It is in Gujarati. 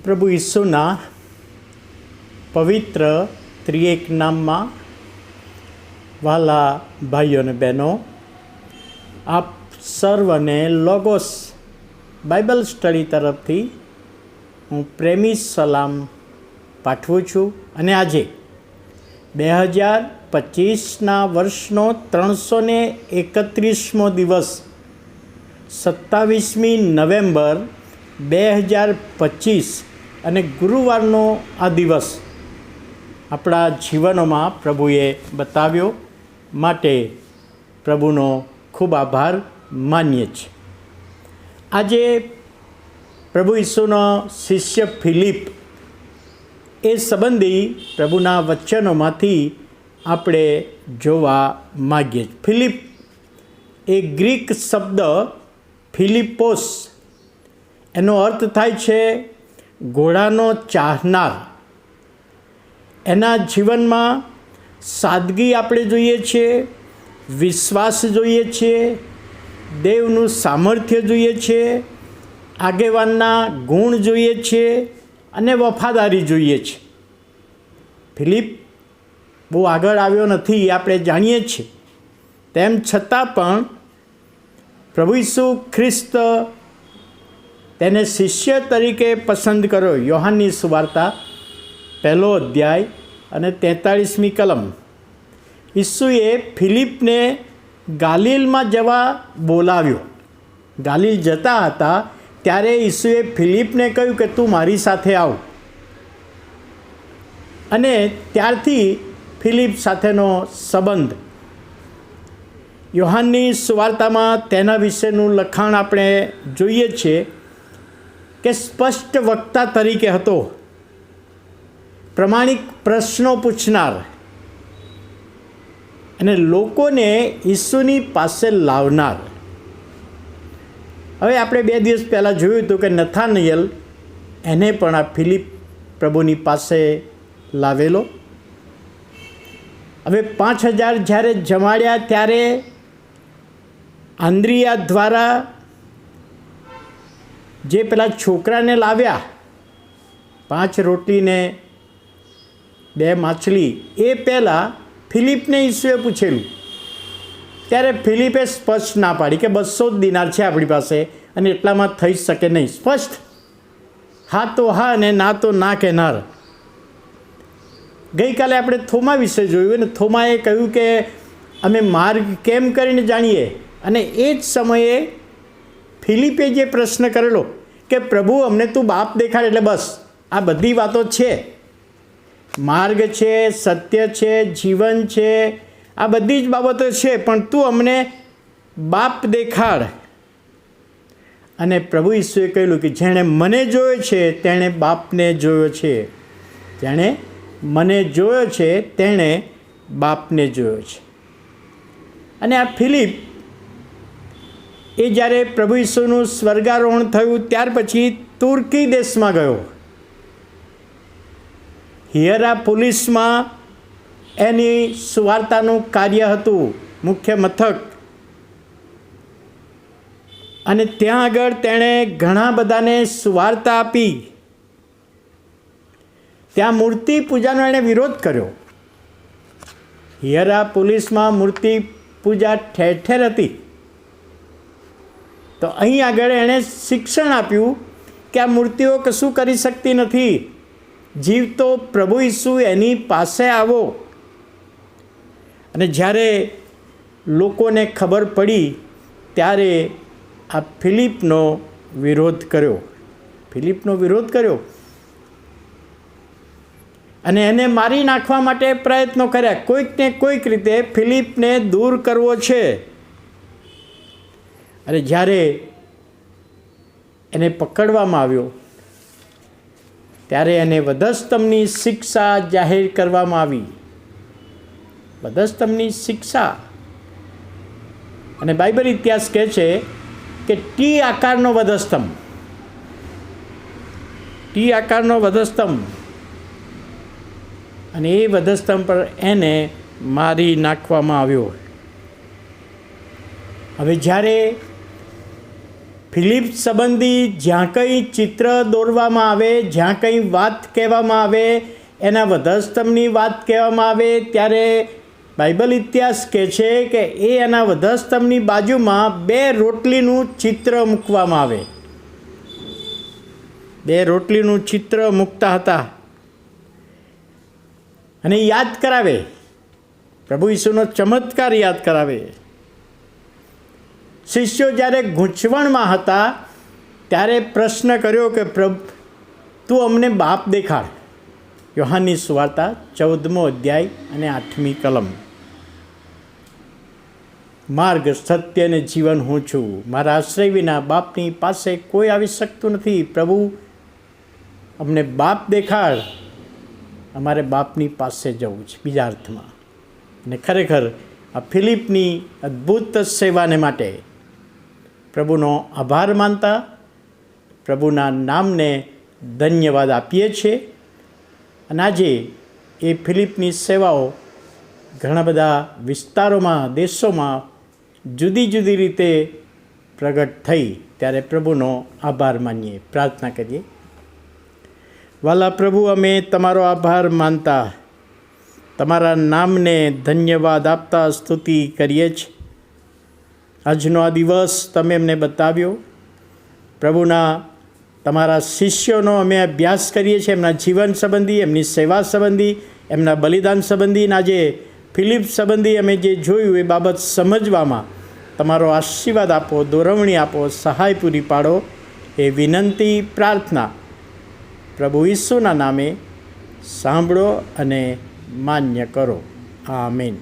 પ્રભુ ઈસુના પવિત્ર ત્રિએક નામમાં વહાલા ભાઈઓ અને બહેનો, આપ સર્વને લોગોસ બાઇબલ સ્ટડી તરફથી હું પ્રેમી સલામ પાઠવું છું. અને આજે 2025ના વર્ષનો 331મો દિવસ 27મી નવેમ્બર 2025 અને ગુરુવારનો આ દિવસ આપણા જીવનોમાં પ્રભુએ બતાવ્યો માટે પ્રભુનો ખૂબ આભાર માનીએ છીએ. આજે પ્રભુ ઈસુનો શિષ્ય ફિલિપ એ સંબંધી પ્રભુના વચનોમાંથી આપણે જોવા માગીએ છીએ. ફિલિપ એ ગ્રીક શબ્દ ફિલિપોસ, એનો અર્થ થાય છે ઘોડાનો ચાહનાર. એના જીવનમાં સાદગી આપણે જોઈએ છીએ, વિશ્વાસ જોઈએ છીએ, દેવનું સામર્થ્ય જોઈએ છીએ, આગેવાનના ગુણ જોઈએ છીએ અને વફાદારી જોઈએ છે. ફિલિપ બહુ આગળ આવ્યો નથી, આપણે જાણીએ છીએ. તેમ છતાં પણ પ્રભુ ઈસુ ખ્રિસ્ત તેને શિષ્ય તરીકે પસંદ કર્યો. યોહાનની સુવાર્તા 1લો અધ્યાય અને 43મી કલમ. ઈસુએ ફિલિપને ગાલિલમાં જવા બોલાવ્યો. ગાલિલ જતા હતા ત્યારે ઈસુએ ફિલિપને કહ્યું કે તું મારી સાથે આવ. અને ત્યારથી ફિલિપ સાથેનો સંબંધ યોહાનની સુવાર્તામાં તેના વિશેનું લખાણ આપણે જોઈએ છીએ કે સ્પષ્ટ વક્તા તરીકે હતો, પ્રમાણિક પ્રશ્નો પૂછનાર અને લોકોને ઈસુની પાસે લાવનાર. હવે આપણે 2 દિવસ પહેલાં જોયું હતું કે નથાનિયલ એને પણ આ ફિલિપ પ્રભુની પાસે લાવેલો. હવે 5000 જ્યારે જમાડ્યા ત્યારે આંદ્રિયા દ્વારા જે પેલા છોકરાને લાવ્યા 5 રોટલીને 2 માછલી, એ પહેલાં ફિલિપને ઈસુએ પૂછેલું. ત્યારે ફિલિપે સ્પષ્ટ ના પાડી કે 200 દિનાર છે આપણી પાસે અને એટલામાં થઈ શકે નહીં. સ્પષ્ટ હા તો હા અને ના તો ના કહેનાર. ગઈકાલે આપણે થોમા વિશે જોયું અને થોમાએ કહ્યું કે અમે માર્ગ કેમ કરીને જાણીએ. અને એ જ સમયે ફિલિપે જે પ્રશ્ન કરેલો કે પ્રભુ અમને તું બાપ દેખાડ, એટલે બસ આ બધી વાતો છે, માર્ગ છે, સત્ય છે, જીવન છે, આ બધી જ બાબતો છે, પણ તું અમને બાપ દેખાડ. અને પ્રભુ ઈસુએ કહ્યું કે જેણે મને જોયો છે તેણે બાપને જોયો છે, જેણે મને જોયો છે તેણે બાપને જોયો છે. અને આ ફિલિપ એ જ્યારે પ્રભુ ઈસુનું સ્વર્ગારોહણ થયું ત્યાર પછી તુર્કી દેશમાં ગયો. હિયરાપોલિસમાં એની સુવાર્તાનું કાર્ય હતું, મુખ્ય મથક. અને ત્યાં આગળ તેણે ઘણા બધાને સુવાર્તા આપી. ત્યાં મૂર્તિ પૂજાનો એણે વિરોધ કર્યો. હિયરાપોલિસમાં મૂર્તિ પૂજા ઠેર ઠેર હતી. તો અહીં આગળ એણે શિક્ષણ આપ્યું કે આ મૂર્તિઓ કશું કરી શકતી નથી, જીવતો પ્રભુ ઈસુ એની પાસે આવો. અને જ્યારે લોકોને ખબર પડી ત્યારે આ ફિલિપનો વિરોધ કર્યો અને એને મારી નાખવા માટે પ્રયત્નો કર્યા. કોઈકને કોઈક રીતે ફિલિપને દૂર કરવો છે. અને જ્યારે એને પકડવામાં આવ્યો ત્યારે એને વધસ્તંભની શિક્ષા જાહેર કરવામાં આવી. વધસ્તંભની શિક્ષા. અને બાઇબલ ઇતિહાસ કહે છે કે ટી આકારનો વધસ્તંભ, અને એ વધસ્તંભ પર એને મારી નાખવામાં આવ્યો. હવે જ્યારે ફિલિપ સંબંધી જ્યાં કંઈ ચિત્ર દોરવામાં આવે, જ્યાં કંઈ વાત કહેવામાં આવે, એના વધસ્તંભની વાત કહેવામાં આવે, ત્યારે બાઇબલ ઇતિહાસ કહે છે કે એના વધસ્તંભની બાજુમાં 2 રોટલીનું ચિત્ર મૂકવામાં આવે. 2 રોટલીનું ચિત્ર મૂકતા હતા અને યાદ કરાવે, પ્રભુ ઈસુનો ચમત્કાર યાદ કરાવે. શિષ્યો જ્યારે ગૂંચવણમાં હતા ત્યારે પ્રશ્ન કર્યો કે પ્રભુ, તું અમને બાપ દેખાડ. યોહાનની સુવાર્તા 14મો અધ્યાય અને 8મી કલમ. માર્ગ, સત્ય અને જીવન હું છું. મારા આશ્રય વિના બાપની પાસે કોઈ આવી શકતું નથી. પ્રભુ, અમને બાપ દેખાડ. અમારે બાપની પાસે જવું છે, બીજા અર્થમાં. અને ખરેખર આ ફિલિપની અદ્ભુત સેવાને માટે પ્રભુનો આભાર માનતા પ્રભુના નામને ધન્યવાદ આપીએ છીએ. અને આજે એ ફિલિપની સેવાઓ ઘણા બધા વિસ્તારોમાં, દેશોમાં જુદી જુદી રીતે પ્રગટ થઈ, ત્યારે પ્રભુનો આભાર માનીએ, પ્રાર્થના કરીએ. વાલા પ્રભુ, અમે તમારો આભાર માનતા, તમારા નામને ધન્યવાદ આપતા સ્તુતિ કરીએ છીએ. આજનો આ દિવસ તમે અમને બતાવ્યો. પ્રભુના તમારા શિષ્યોનો અમે અભ્યાસ કરીએ છીએ, એમના જીવન સંબંધી, એમની સેવા સંબંધી, એમના બલિદાન સંબંધી. આજે ફિલિપ સંબંધી અમે જે જોયું એ બાબત સમજવામાં તમારો આશીર્વાદ આપો, દોરવણી આપો, સહાય પૂરી પાડો, એ વિનંતી, પ્રાર્થના પ્રભુ ઈસુના નામે સાંભળો અને માન્ય કરો. આમીન.